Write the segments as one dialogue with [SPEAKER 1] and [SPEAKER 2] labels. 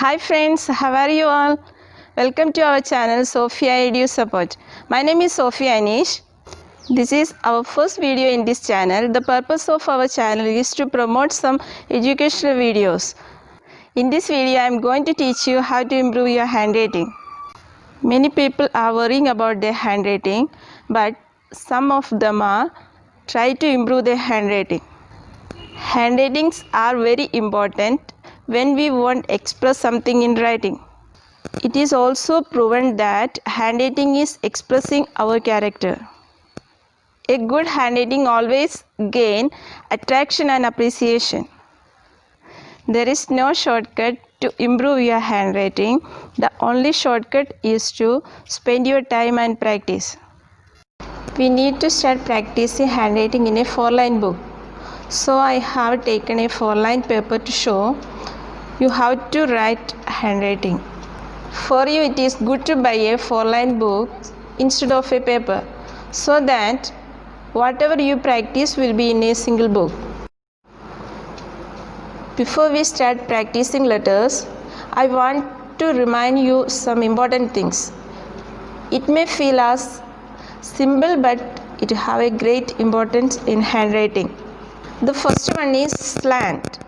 [SPEAKER 1] Hi friends, how are you all? Welcome to our channel Sophia Edu Support. My name is Sophia Anish. This is our first video in this channel. The purpose of our channel is to promote some educational videos. In this video, I am going to teach you how to improve your handwriting. Many people are worrying about their handwriting, but some of them are trying to improve their handwriting. Handwritings are very important when we want to express something in writing. It is also proven that handwriting is expressing our character. A good handwriting always gains attraction and appreciation. There is no shortcut to improve your handwriting. The only shortcut is to spend your time and practice. We need to start practicing handwriting in a 4-line book. So I have taken a 4-line paper to show you how to write handwriting. For you, it is good to buy a 4-line book instead of a paper, so that whatever you practice will be in a single book. Before we start practicing letters, I want to remind you some important things. It may feel as simple, but it have a great importance in handwriting. The first one is slant.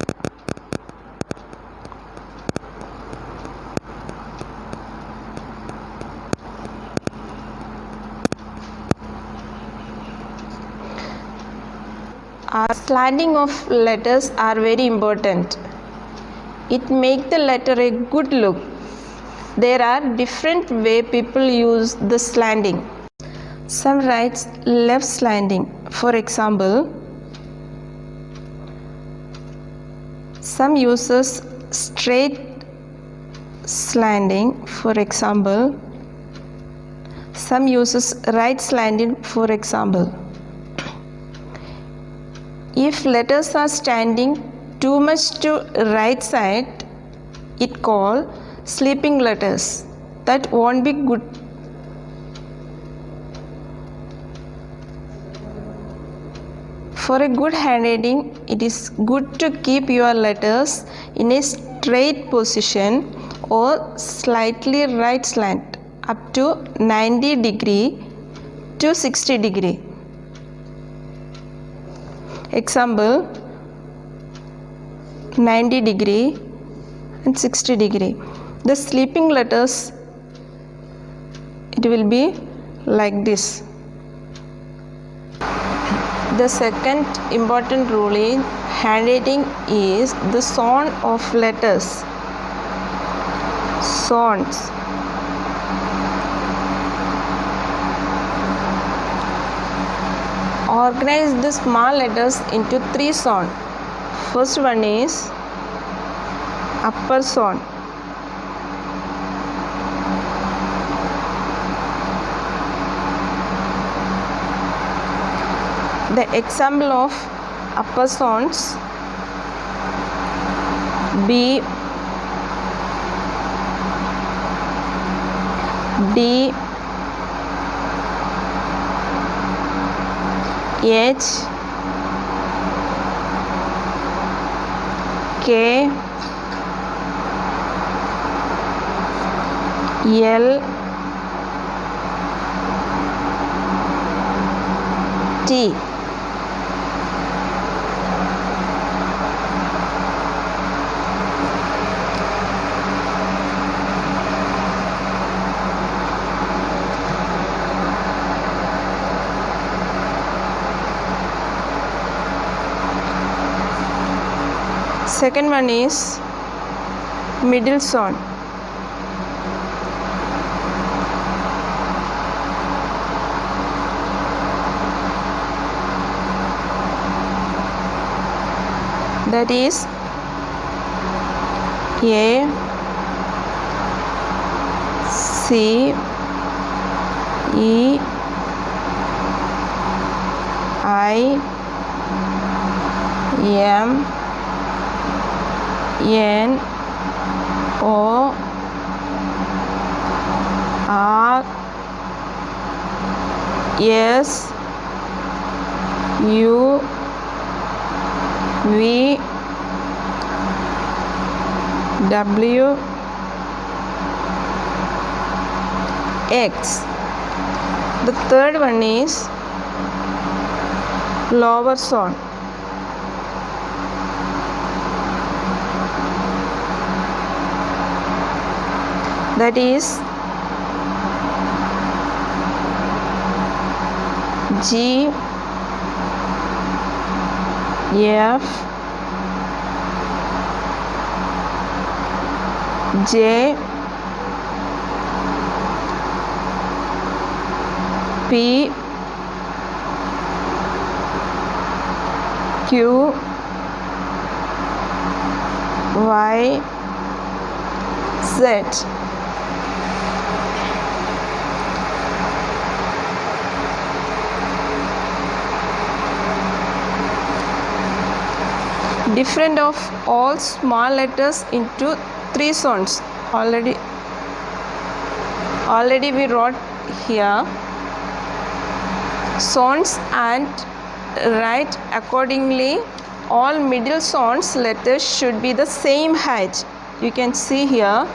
[SPEAKER 1] Slanting of letters are very important. It makes the letter a good look. There are different way people use the slanting. Some writes left slanting, for example. Some uses straight slanting, for example. Some uses right slanting, for example. If letters are standing too much to right side, it called sleeping letters. That won't be good. For a good handwriting, it is good to keep your letters in a straight position or slightly right slant up to 90 degree to 60 degree. Example, 90 degree and 60 degree. The sleeping letters, it will be like this. The second important rule in handwriting is the sound of letters. Sounds. Organize the small letters into 3 sounds. First one is upper sound. The example of upper sounds: B, D, H, K, L, T. Second one is middle sound. That is A, C, E, I, M, N, O, R, S, U, V, W, X. The third one is lower sound. That is G, F, J, P, Q, Y, Z. Different of all small letters into three sounds. Already we wrote here sounds and write accordingly. All middle sounds letters should be the same height. You can see here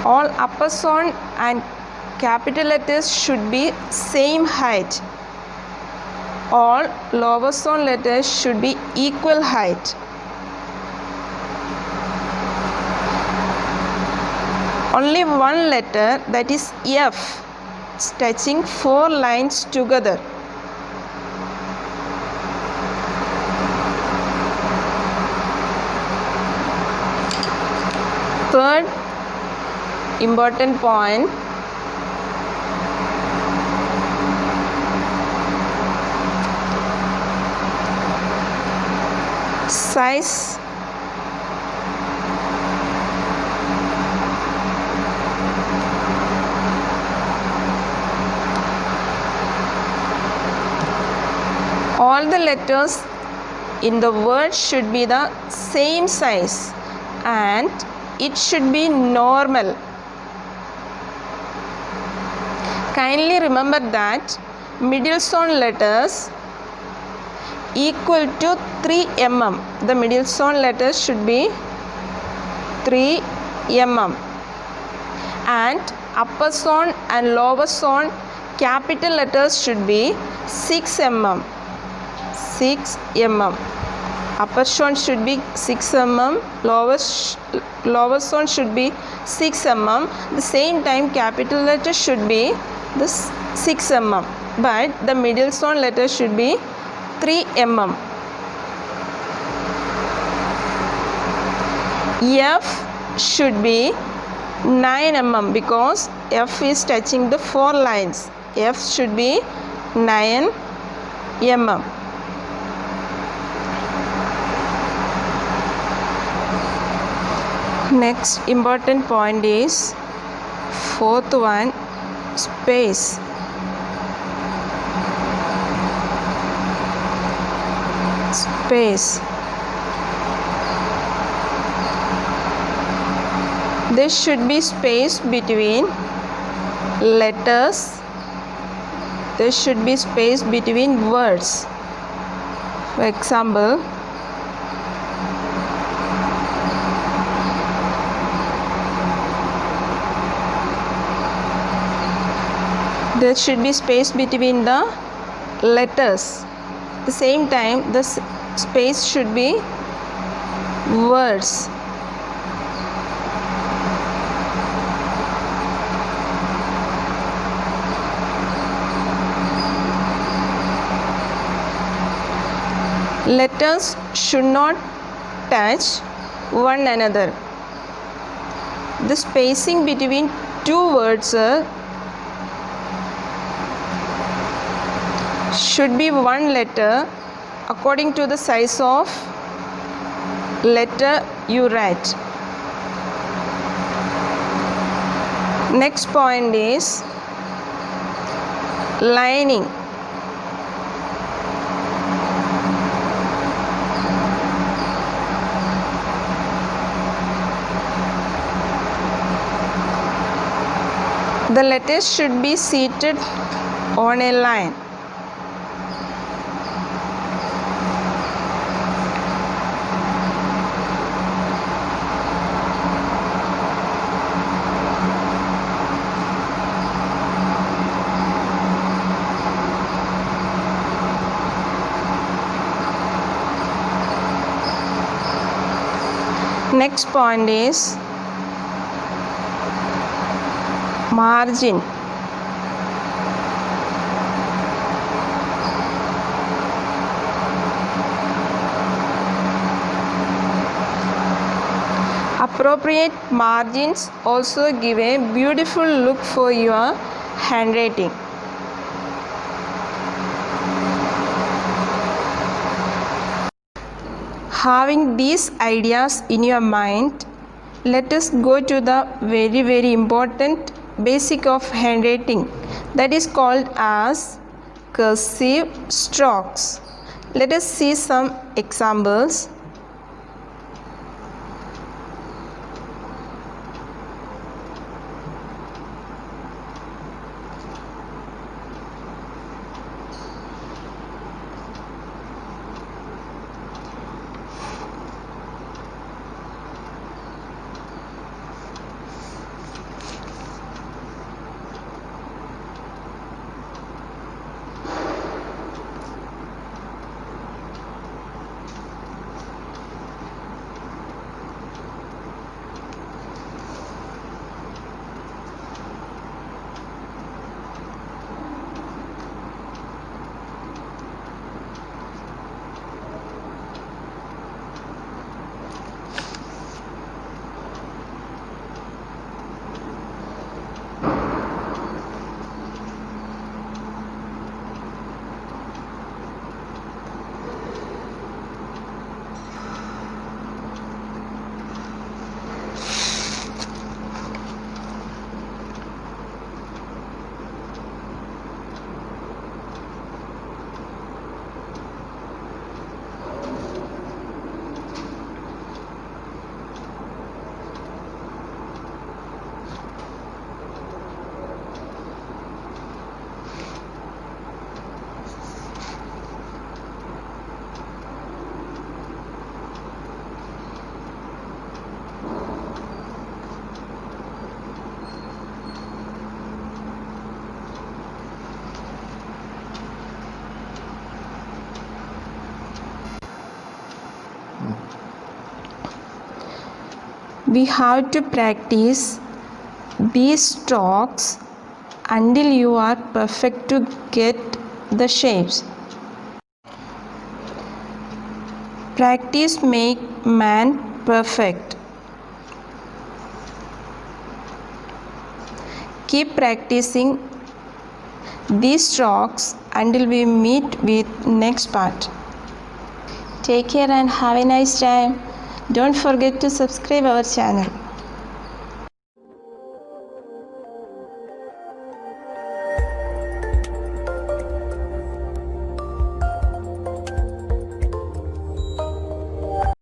[SPEAKER 1] all upper sound and capital letters should be same height. All lower sound letters should be equal height. Only one letter, that is F, is touching 4 lines together. Third important point, size. All the letters in the word should be the same size and it should be normal. Kindly remember that middle sound letters equal to 3 mm. The middle sound letters should be 3 mm and upper sound and lower sound capital letters should be 6 mm. 6 mm. Upper sound should be 6 mm, lower sound should be 6 mm. The same time capital letter should be the 6 mm, but the middle sound letter should be 3 mm. F should be 9 mm because F is touching the 4 lines. F should be 9 mm. Next important point is fourth one, space. Space. There should be space between letters. There should be space between words. For example, there should be space between the letters. At the same time, the space should be words. Letters should not touch one another. The spacing between two words should be one letter according to the size of letter you write. Next point is lining. The letters should be seated on a line. Next point is margin. Appropriate margins also give a beautiful look for your handwriting. Having these ideas in your mind, let us go to the very important basic of handwriting, that is called as cursive strokes. Let us see some examples. We have to practice these strokes until you are perfect to get the shapes. Practice make man perfect. Keep practicing these strokes until we meet with next part. Take care and have a nice time. Don't forget to subscribe our channel.